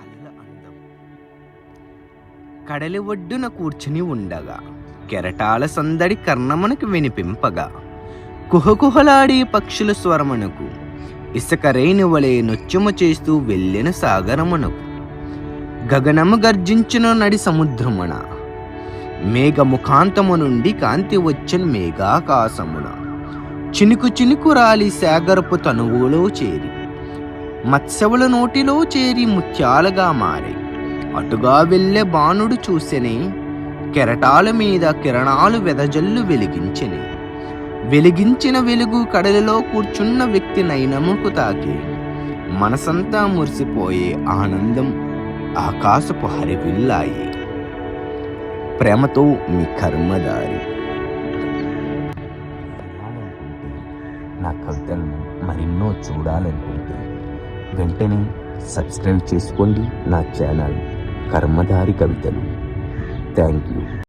కలల అందం. కడలి ఒడ్డున కూర్చుని ఉండగా కెరటాల సందడి కర్ణమునకు వినిపింపగా కుహకుహలాడే పక్షుల స్వరమునకు ఇసుక రేణి వలె నృత్యము చేస్తూ వెళ్ళెను సాగరమునకు. గగనము గర్జించును నడి సముద్రమున మేఘముఖాంతము నుండి కాంతి వచ్చెను మేఘాకాశమున. చినుకు చినుకు రాలి సాగరపు తనువులో చేరి మత్స్యవుల నోటిలో చేరి ముత్యాలుగా మారి అటుగా వెళ్ళే బాణుడు చూసెనే కెరటాల మీద కిరణాలు వెదజల్లు వెలిగించిన వెలుగు కడలిలో కూర్చున్న వ్యక్తి నయనముకు తాకి మనసంతా మురిసిపోయే ఆనందం ఆకాశపు హరివిల్లాయి. ప్రేమతో మీ కర్మదారి. నా కవితలను మరెన్నో చూడాలనుకుంటే వెంటనే సబ్స్క్రైబ్ చేసుకోండి నా ఛానల్ కర్మదారి కవితలు. Thank you.